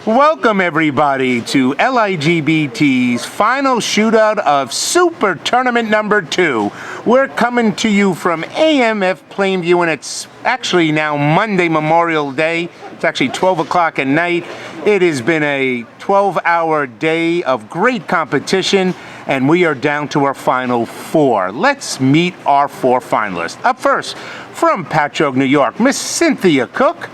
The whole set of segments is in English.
Welcome everybody to Ligbt's final shootout of Super Tournament number 2. We're coming to you from AMF Plainview, and it's actually now Monday, Memorial Day. It's actually 12 o'clock at night. It has been a 12-hour day of great competition, and we are down to our final 4. Let's meet our 4 finalists. Up first, from Patchogue, New York, Miss Cynthia Cooke.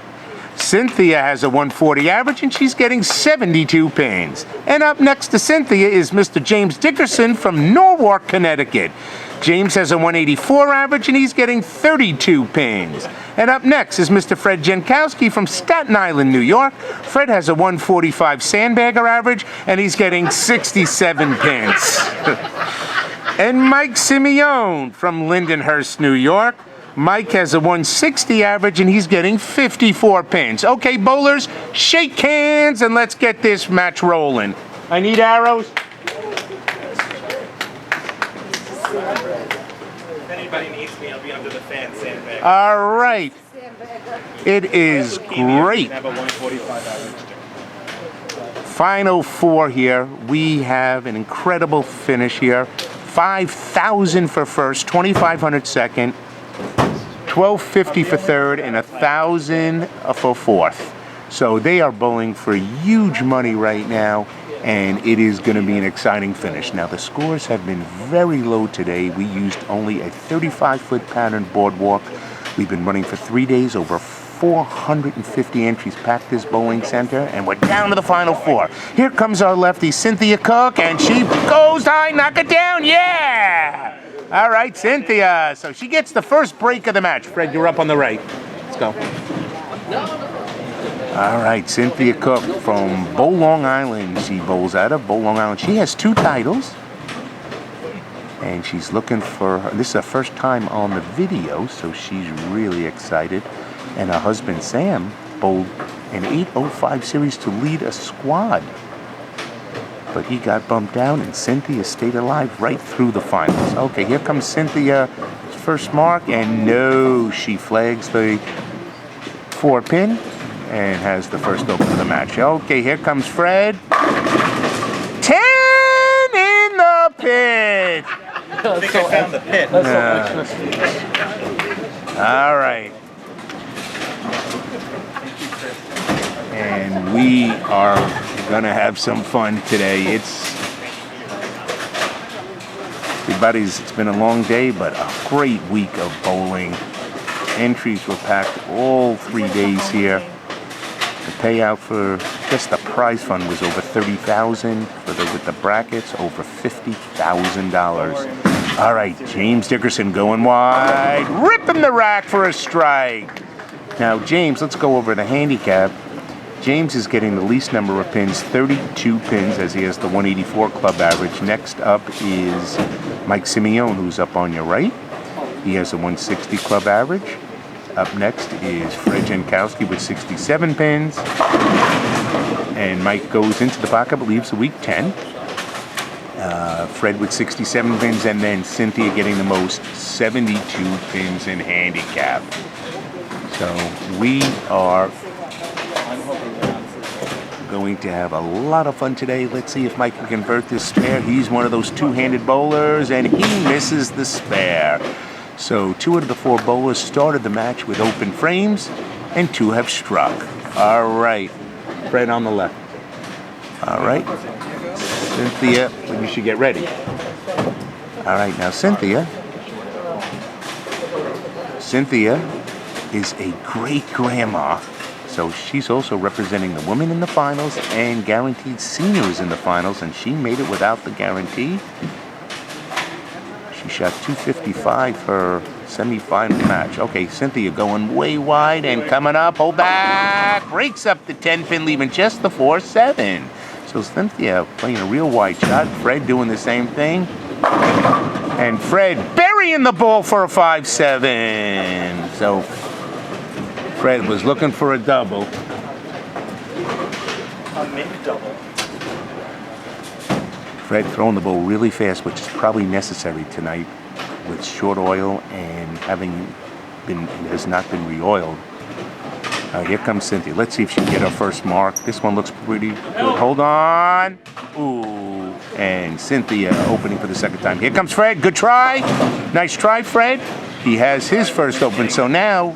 Cynthia has a 140 average, and she's getting 72 pins. And up next to Cynthia is Mr. James Dickerson from Norwalk, Connecticut. James has a 184 average, and he's getting 32 pins. And up next is Mr. Fred Jankowsky from Staten Island, New York. Fred has a 145 sandbagger average, and he's getting 67 pins. And Mike Simeone from Lindenhurst, New York. Mike has a 160 average, and he's getting 54 pins. Okay, bowlers, shake hands, and let's get this match rolling. I need arrows. If anybody needs me, I'll be under the fan sandbag. All right. It is great. Final 4 here. We have an incredible finish here. 5,000 for first, 2,500 second, 1,250 for third, and 1,000 for fourth. So they are bowling for huge money right now, and it is going to be an exciting finish. Now the scores have been very low today. We used only a 35-foot pattern boardwalk. We've been running for 3 days, over 450 entries packed this bowling center, and we're down to the final 4. Here comes our lefty, Cynthia Cooke, and she goes high, knock it down, yeah! All right, Cynthia. So she gets the first break of the match. Fred, you're up on the right. Let's go. All right, Cynthia Cooke from Bow, Long Island. She bowls out of Bow, Long Island. She has 2 titles, and she's looking for, this is her first time on the video, so she's really excited. And her husband, Sam, bowled an 805 series to lead a squad. But he got bumped down, and Cynthia stayed alive right through the finals. Okay, here comes Cynthia's first mark, and no, she flags the 4-pin and has the first open of the match. Okay, here comes Fred. 10 in the pit. I think I found the pit. All right. And we are gonna have some fun today. It's been a long day, but a great week of bowling. Entries were packed all 3 days here. The payout for just the prize fund was over $30,000. With the brackets, over $50,000. All right, James Dickerson going wide, ripping the rack for a strike. Now, James, let's go over the handicap. James is getting the least number of pins, 32 pins, as he has the 184 club average. Next up is Mike Simeone, who's up on your right. He has a 160 club average. Up next is Fred Jankowsky with 67 pins. And Mike goes into the pocket, but leaves the week 10. Fred with 67 pins, and then Cynthia getting the most, 72 pins in handicap. So we are going to have a lot of fun today. Let's see if Mike can convert this spare. He's one of those 2-handed bowlers, and he misses the spare. So 2 out of the 4 bowlers started the match with open frames, and 2 have struck. All right, Fred on the left. All right, Cynthia, you should get ready. All right, now Cynthia is a great-grandma. So she's also representing the women in the finals and guaranteed seniors in the finals, and she made it without the guarantee. She shot 255 for semifinal match. Okay, Cynthia going way wide and coming up, hold back, breaks up the 10-pin, leaving just the 4-7. So Cynthia playing a real wide shot. Fred doing the same thing. And Fred burying the ball for a 5-7. So Fred was looking for a double. A mid-double. Fred throwing the ball really fast, which is probably necessary tonight with short oil and it has not been re-oiled. Here comes Cynthia. Let's see if she can get her first mark. This one looks pretty good. Hold on. Ooh. And Cynthia opening for the second time. Here comes Fred. Good try. Nice try, Fred. He has his first open. So now,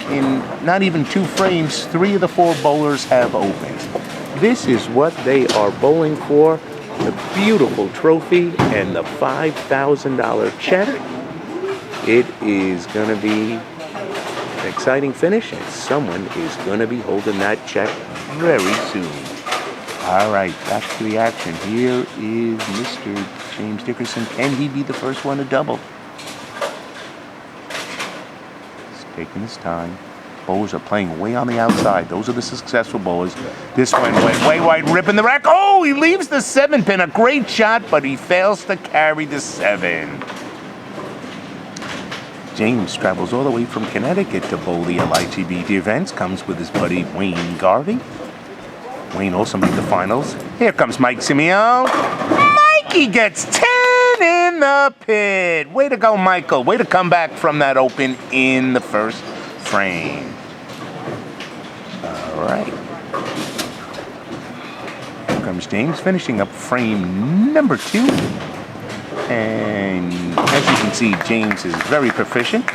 in not even 2 frames, 3 of the 4 bowlers have opened. This is what they are bowling for. The beautiful trophy and the $5,000 check. It is going to be an exciting finish, and someone is going to be holding that check very soon. All right, back to the action. Here is Mr. James Dickerson. Can he be the first one to double? He's taking his time. Bowlers are playing way on the outside. Those are the successful bowlers. This one went way wide, ripping the rack. Oh, he leaves the 7 pin. A great shot, but he fails to carry the 7. James travels all the way from Connecticut to bowl the Ligbt events. Comes with his buddy Wayne Garvey. Wayne also made the finals. Here comes Mike Simeone. Mikey gets 10 in the pit. Way to go, Michael. Way to come back from that open in the first frame. All right. Here comes James, finishing up frame number 2. And as you can see, James is very proficient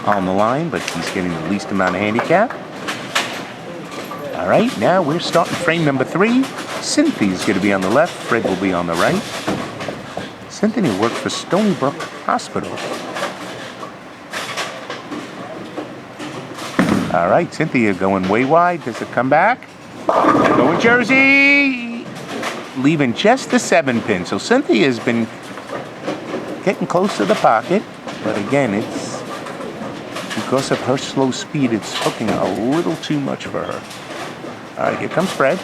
on the line, but he's getting the least amount of handicap. All right, now we're starting frame number 3. Cynthia is going to be on the left. Fred will be on the right. Cynthia works for Stony Brook Hospital. All right, Cynthia going way wide. Does it come back? Going Jersey. Leaving just the 7 pin. So Cynthia has been getting close to the pocket, but again, it's because of her slow speed, it's hooking a little too much for her. All right, here comes Fred.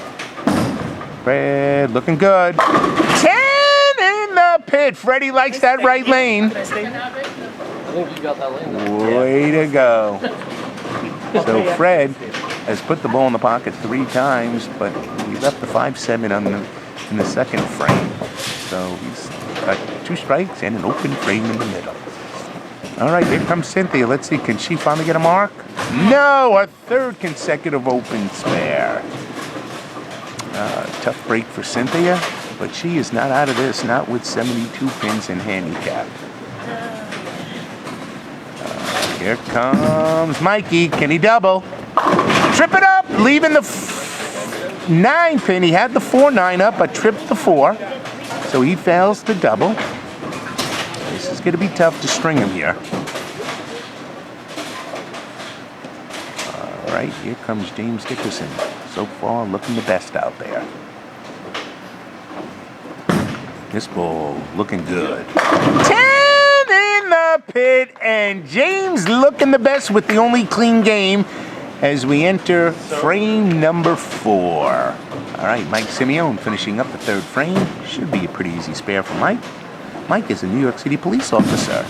Fred looking good. 10 in the pit. Freddie likes that right lane. I think you got that lane. Way to go. So Fred has put the ball in the pocket 3 times, but he left the 5-7 in the second frame. So he's got 2 strikes and an open frame in the middle. All right, here comes Cynthia. Let's see, can she finally get a mark? No, a 3rd consecutive open spare. Tough break for Cynthia, but she is not out of this, not with 72 pins in handicap. Here comes Mikey. Can he double? Trip it up, leaving the 9 pin. He had the 4-9 up, but tripped the 4. So he fails to double. This is going to be tough to string him here. All right, here comes James Dickerson. So far, looking the best out there. This ball looking good. 10 in the pit, and James looking the best with the only clean game as we enter frame number 4. All right, Mike Simeone finishing up the 3rd frame. Should be a pretty easy spare for Mike. Mike is a New York City police officer.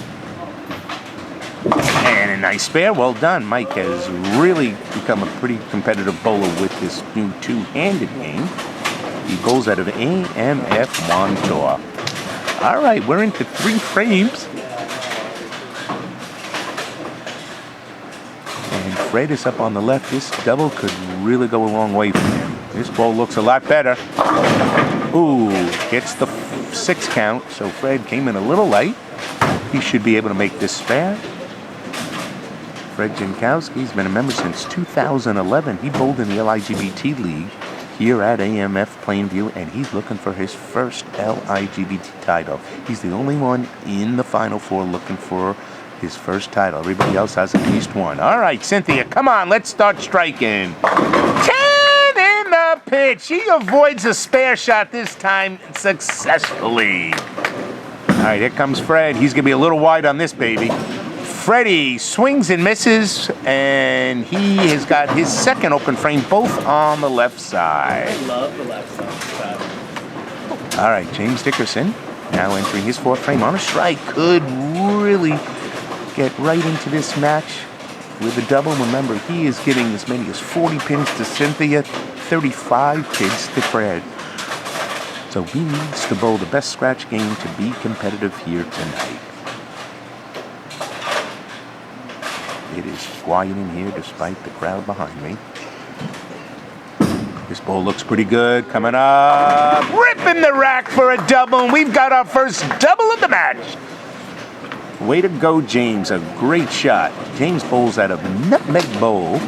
And a nice spare, well done. Mike has really become a pretty competitive bowler with this new 2-handed game. He bowls out of AMF Montour. All right, we're into 3 frames. And Fred is up on the left. This double could really go a long way for him. This ball looks a lot better. Ooh, gets the 6 count, so Fred came in a little light. He should be able to make this spare. Fred Jankowsky has been a member since 2011. He bowled in the Ligbt League here at AMF Plainview, and he's looking for his first Ligbt title. He's the only one in the Final 4 looking for his first title. Everybody else has at least one. All right, Cynthia, come on, let's start striking. 10 in the pit. She avoids a spare shot this time successfully. All right, here comes Fred. He's going to be a little wide on this baby. Freddie swings and misses, and he has got his 2nd open frame, both on the left side. I love the left side. All right, James Dickerson now entering his 4th frame on a strike. Could really get right into this match with a double. Remember, he is getting as many as 40 pins to Cynthia, 35 pins to Fred. So he needs to bowl the best scratch game to be competitive here tonight. It is quiet in here despite the crowd behind me. This bull looks pretty good. Coming up. Ripping the rack for a double. And we've got our first double of the match. Way to go, James. A great shot. James bowls out of Nutmeg Bowl.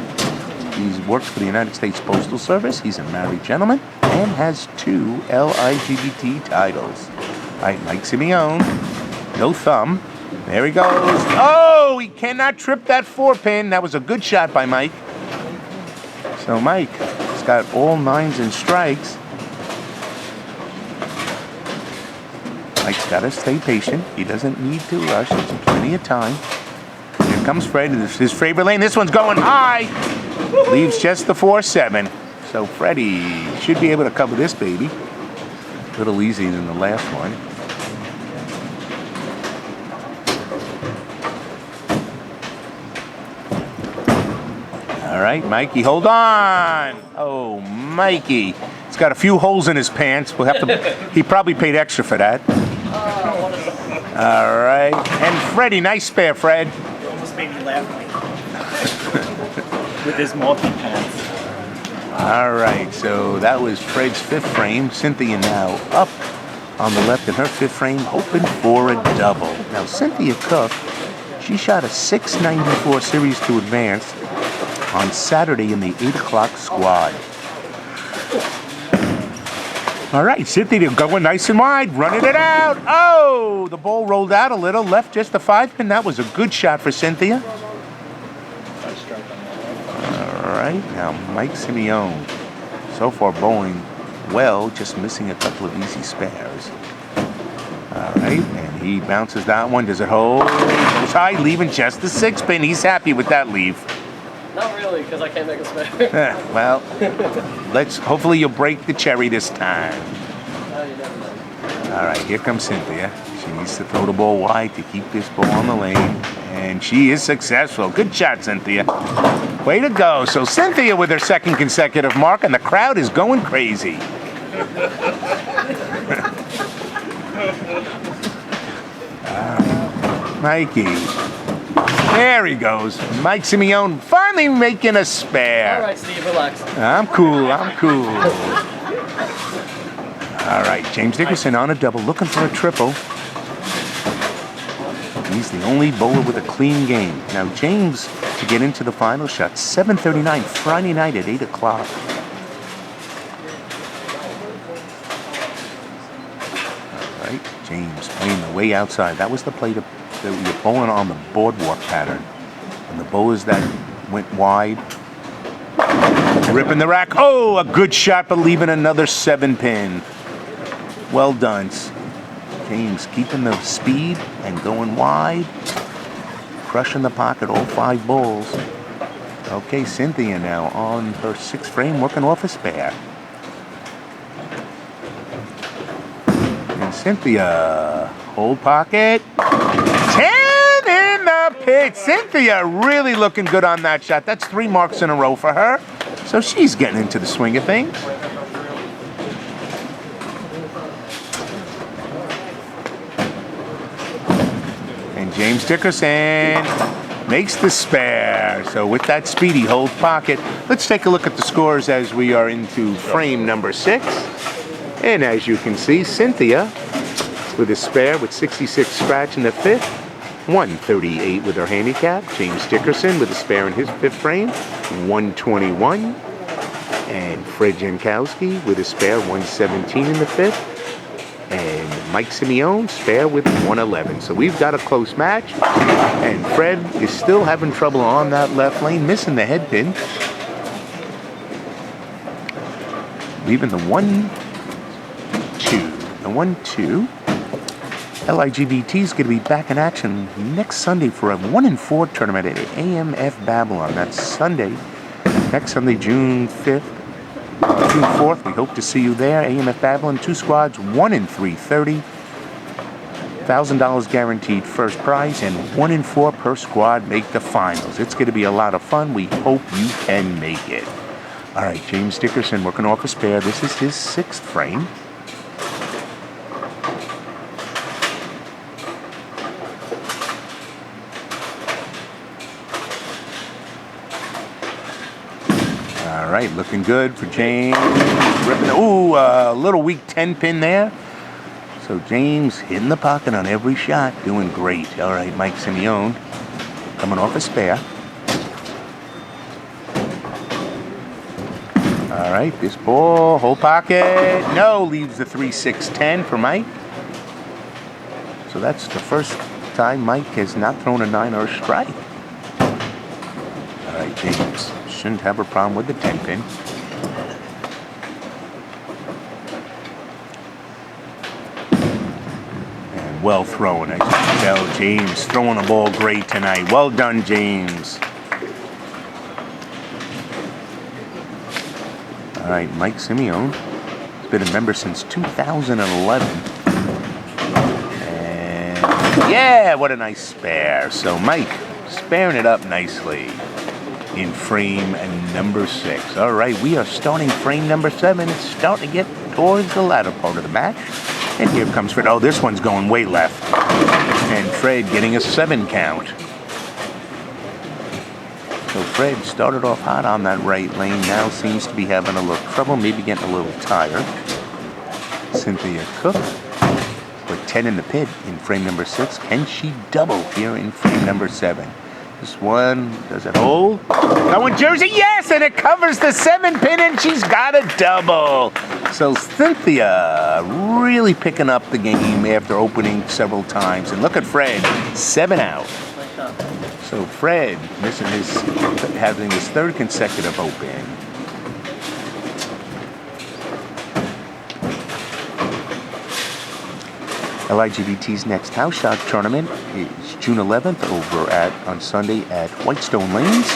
He's worked for the United States Postal Service. He's a married gentleman and has 2 LIGBT titles. All right, Mike Simeone. No thumb. There he goes. Oh, he cannot trip that 4-pin. That was a good shot by Mike. So Mike has got all 9s and strikes. Mike's got to stay patient. He doesn't need to rush. There's plenty of time. Here comes Fred. This is his favorite lane. This one's going high. Leaves just the 4-7. So Freddie should be able to cover this baby. A little easier than the last one. All right, Mikey, hold on. Oh, Mikey. He's got a few holes in his pants. We'll have to. He probably paid extra for that. All right. And Freddie, nice spare, Fred. He almost made me laugh with his multi-pants. All right, so that was Fred's 5th frame. Cynthia now up on the left in her 5th frame, hoping for a double. Now, Cynthia Cooke, she shot a 694 series to advance on Saturday in the 8 o'clock squad. All right, Cynthia going nice and wide, running it out. Oh, the ball rolled out a little, left just the 5-pin. That was a good shot for Cynthia. All right, now Mike Simeone. So far bowling well, just missing a couple of easy spares. All right, and he bounces that one. Does it hold? Goes high, leaving just the 6-pin. He's happy with that leave. Not really, because I can't make a spare. Well, hopefully you'll break the cherry this time. No, you never know. All right, here comes Cynthia. She needs to throw the ball wide to keep this ball on the lane. And she is successful. Good shot, Cynthia. Way to go. So Cynthia with her 2nd consecutive mark, and the crowd is going crazy. Mikey. There he goes. Mike Simeone finally making a spare. All right, Steve, relax. I'm cool. I'm cool. All right, James Dickerson on a double, looking for a triple. He's the only bowler with a clean game. Now, James, to get into the final shot, 7:39 Friday night at 8 o'clock. All right, James playing the way outside. That was the play that you're bowling on the boardwalk pattern. And the bowlers that went wide, ripping the rack. Oh, a good shot, but leaving another 7-pin. Well done. James keeping the speed and going wide. Crushing the pocket, all 5 bowls. Okay, Cynthia now on her 6th frame, working off a spare. And Cynthia, hold pocket. 10 in the pit. Cynthia really looking good on that shot. That's 3 marks in a row for her. So she's getting into the swing of things. And James Dickerson makes the spare. So with that speedy hold pocket, let's take a look at the scores as we are into frame number 6. And as you can see, Cynthia with a spare with 66 scratch in the 5th, 138 with her handicap. James Dickerson with a spare in his 5th frame, 121. And Fred Jankowsky with a spare, 117 in the 5th. And Mike Simeone, spare with 111. So we've got a close match. And Fred is still having trouble on that left lane, missing the head pin. Leaving the 1-2. The 1-2. LIGBT is going to be back in action next Sunday for a 1-4 tournament at AMF Babylon. That's Sunday, next Sunday, June 5th. June 4th, we hope to see you there. AMF Babylon, 2 squads, 1-330. $1,000 guaranteed first prize, and 1-4 per squad make the finals. It's going to be a lot of fun. We hope you can make it. All right, James Dickerson working off a spare. This is his 6th frame. right, looking good for James. Ripping, ooh, a little weak 10 pin there. So James hitting the pocket on every shot, doing great. All right, Mike Simeone coming off a spare. All right, this ball, whole pocket. No, leaves the 3-6-10 for Mike. So that's the first time Mike has not thrown a 9 or a strike. All right, James shouldn't have a problem with the 10 pin. And well thrown. I can tell James throwing the ball great tonight. Well done, James. All right, Mike Simeone has been a member since 2011. And yeah, what a nice spare. So Mike sparing it up nicely in frame number 6. All right, we are starting frame number 7. It's starting to get towards the latter part of the match. And here comes Fred. Oh, this one's going way left. And Fred getting a 7 count. So Fred started off hot on that right lane, now seems to be having a little trouble, maybe getting a little tired. Cynthia Cooke with 10 in the pit in frame number 6. Can she double here in frame number 7? This one, does it hold? Going Jersey, yes, and it covers the 7 pin, and she's got a double. So Cynthia really picking up the game after opening several times. And look at Fred, 7 out. So Fred having his 3rd consecutive open. LIGBT's next house shot tournament is June 11th on Sunday at Whitestone Lanes.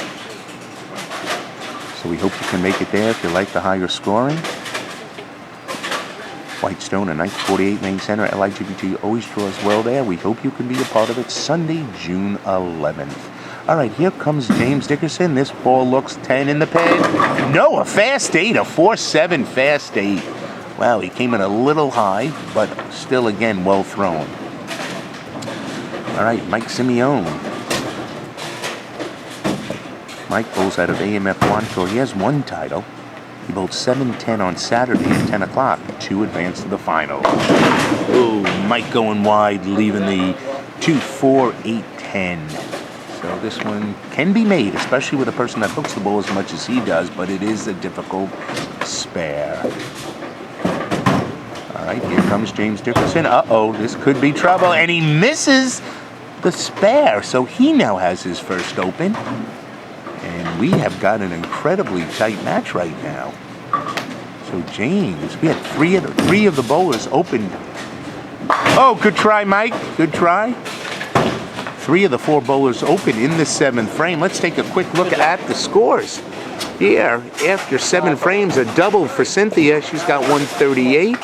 So we hope you can make it there if you like the higher scoring. Whitestone and 948 Main Center. LIGBT always draws well there. We hope you can be a part of it Sunday, June 11th. All right, here comes James Dickerson. This ball looks 10 in the pin. No, a fast 8, a 4-7 fast 8. Wow, he came in a little high, but still, again, well thrown. All right, Mike Simeone. Mike bowls out of AMF Plainview. He has 1 title. He bowled 7-10 on Saturday at 10 o'clock to advance to the final. Oh, Mike going wide, leaving the 2-4-8-10. So this one can be made, especially with a person that hooks the ball as much as he does, but it is a difficult spare. All right, here comes James Dickerson. Uh-oh, this could be trouble, and he misses the spare, so he now has his first open. And we have got an incredibly tight match right now. So James, we had three of the bowlers open. Oh, good try, Mike. Good try. 3 of the 4 bowlers open in the 7th frame. Let's take a quick look at the scores. Here, after 7 frames, a double for Cynthia. She's got 138.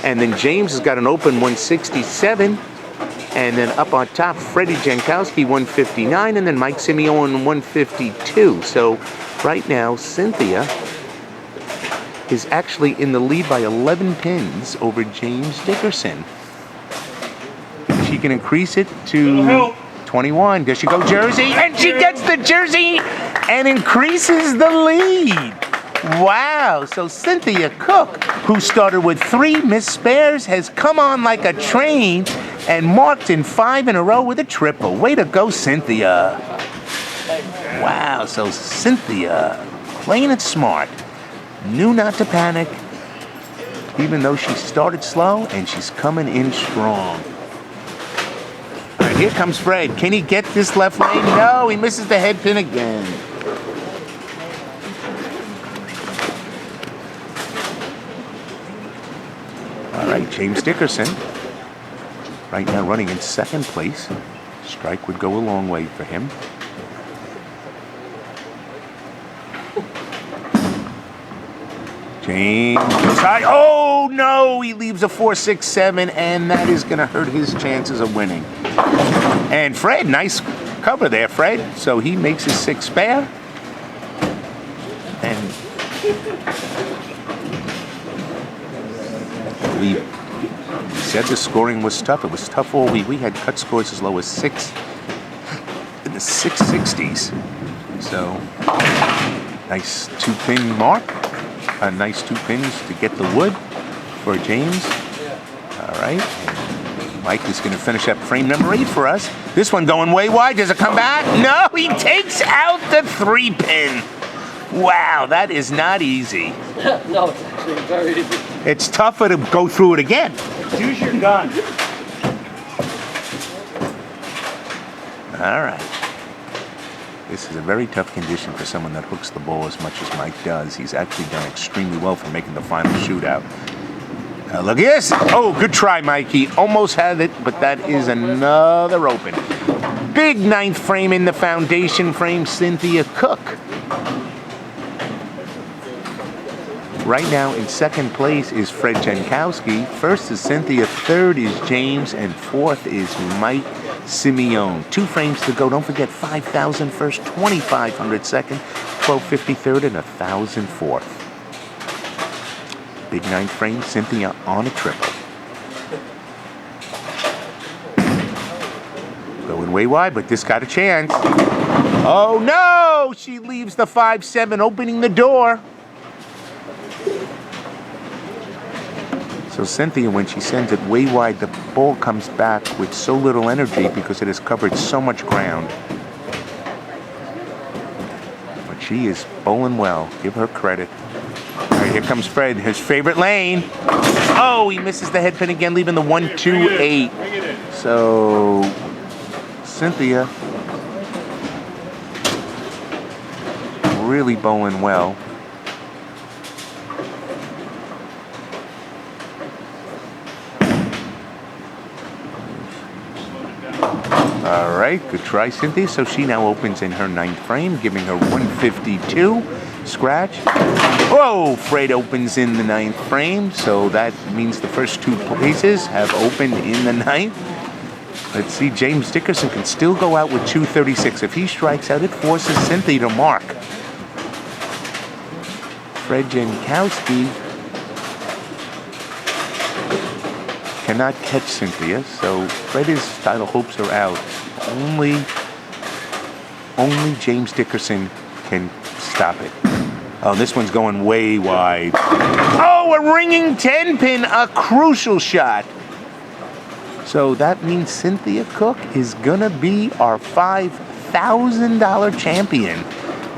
And then James has got an open 167. And then up on top, Fred Jankowsky, 159, and then Mike Simeone, 152. So right now, Cynthia is actually in the lead by 11 pins over James Dickerson. She can increase it to 21. Does she go Jersey? And she gets the Jersey and increases the lead. Wow, so Cynthia Cooke, who started with 3 missed spares, has come on like a train and marked in 5 in a row with a triple. Way to go, Cynthia. Wow, so Cynthia, playing it smart, knew not to panic, even though she started slow, and she's coming in strong. All right, here comes Fred. Can he get this left lane? No, he misses the head pin again. All right, James Dickerson, right now running in 2nd place. Strike would go a long way for him. James goes high. Oh, no, he leaves a 4-6-7, and that is going to hurt his chances of winning. And Fred, nice cover there, Fred. So he makes his 6th spare. And we said the scoring was tough. It was tough all week. We had cut scores as low as 6 in the 660s. So Nice 2-pin mark. Nice 2 pins to get the wood for James. All right. Mike is going to finish up frame number 8 for us. This one going way wide. Does it come back? No, he takes out the 3-pin. Wow, that is not easy. No, it's actually very easy. It's tougher to go through it again. Use your gun. All right. This is a very tough condition for someone that hooks the ball as much as Mike does. He's actually done extremely well for making the final shootout. Look at this. Oh, good try, Mikey. Almost had it, but that is another open. Big 9th frame in the foundation frame, Cynthia Cooke. Right now in 2nd place is Fred Jankowsky. 1st is Cynthia, 3rd is James, and 4th is Mike Simeone. 2 frames to go. Don't forget 5,000 first, 2,500 second, 1,250 third, and 1,000 fourth. Big 9th frame, Cynthia on a triple. Going way wide, but this got a chance. Oh no! She leaves the 5-7, opening the door. So Cynthia, when she sends it way wide, the ball comes back with so little energy because it has covered so much ground. But she is bowling well. Give her credit. All right, here comes Fred, his favorite lane. Oh, he misses the head pin again, leaving the 1-2-8. So Cynthia really bowling well. All right, good try, Cynthia. So she now opens in her 9th frame, giving her 152. Scratch. Whoa, Fred opens in the 9th frame. So that means the first 2 places have opened in the 9th. Let's see, James Dickerson can still go out with 236. If he strikes out, it forces Cynthia to mark. Fred Jankowsky cannot catch Cynthia, so Fred's title hopes are out. Only James Dickerson can stop it. Oh, this one's going way wide. Oh, a ringing 10-pin, a crucial shot. So that means Cynthia Cooke is gonna be our $5,000 champion.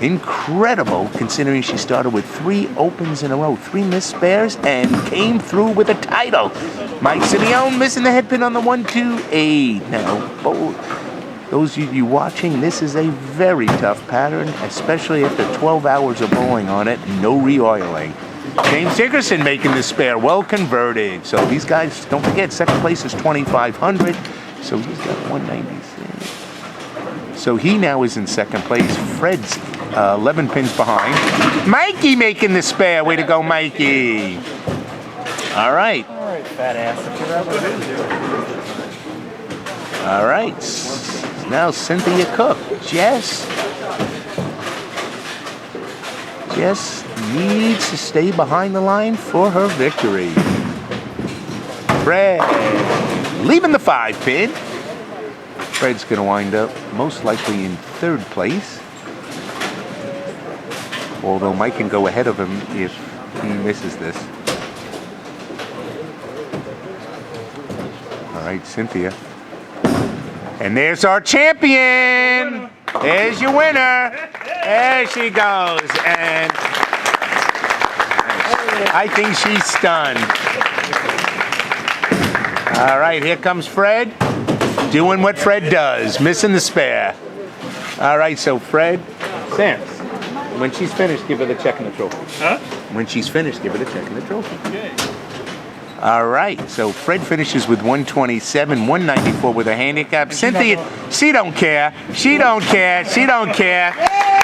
Incredible, considering she started with 3 opens in a row, 3 missed spares, and came through with a title. Mike Simeone missing the head pin on the 1-2-8. Now, those of you watching, this is a very tough pattern, especially after 12 hours of bowling on it, no re-oiling. James Dickerson making the spare, well converted. So these guys, don't forget, 2nd place is 2,500. So he's got 196. So he now is in 2nd place. Fred's 11 pins behind. Mikey making the spare. Way to go, Mikey. All right. All right, fat ass. All right. Now Cynthia Cooke. Jess needs to stay behind the line for her victory. Fred leaving the 5-pin. Fred's going to wind up most likely in 3rd place. Although Mike can go ahead of him if he misses this. All right, Cynthia. And there's our champion. There's your winner. There she goes. And I think she's stunned. All right, here comes Fred. Doing what Fred does, missing the spare. All right, so Fred, Sam, when she's finished, give her the check and the trophy. Huh? When she's finished, give her the check and the trophy. Okay. All right, so Fred finishes with 127, 194 with a handicap. Cynthia, she don't care. She don't care. She don't care.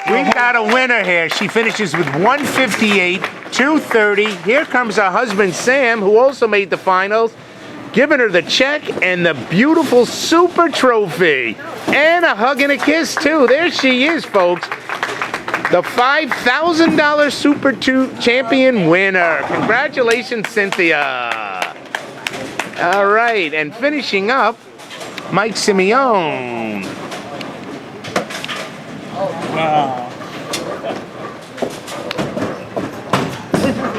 We've got a winner here. She finishes with 158, 230. Here comes her husband, Sam, who also made the finals, giving her the check and the beautiful super trophy. And a hug and a kiss, too. There she is, folks. The $5,000 Super 2 champion winner. Congratulations, Cynthia. All right, and finishing up, Mike Simeone. Wow.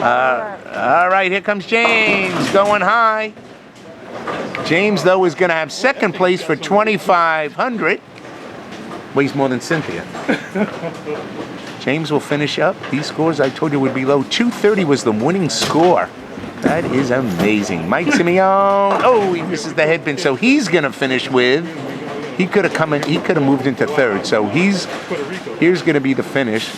All right, here comes James going high. James, though, is going to have second place for 2,500. Weighs more than Cynthia. James will finish up. These scores I told you would be low. 230 was the winning score. That is amazing. Mike Simeone. Oh, he misses the headpin, so he's going to finish with. He could have come in. He could have moved into third. So here's going to be the finish.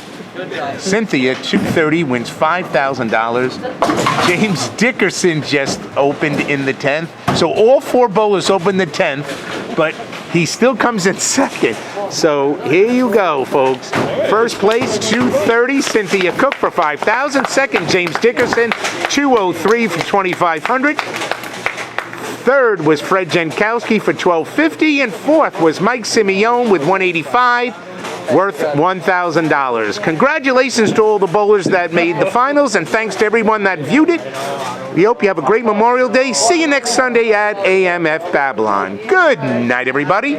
Cynthia, 230, wins $5,000. James Dickerson just opened in the 10th. So all four bowlers opened the 10th, but he still comes in second. So here you go, folks. First place, 230, Cynthia Cooke for $5,000. Second, James Dickerson, 203 for $2,500. Third was Fred Jankowsky for $1,250, and fourth was Mike Simeone with $185, worth $1,000. Congratulations to all the bowlers that made the finals, and thanks to everyone that viewed it. We hope you have a great Memorial Day. See you next Sunday at AMF Babylon. Good night, everybody.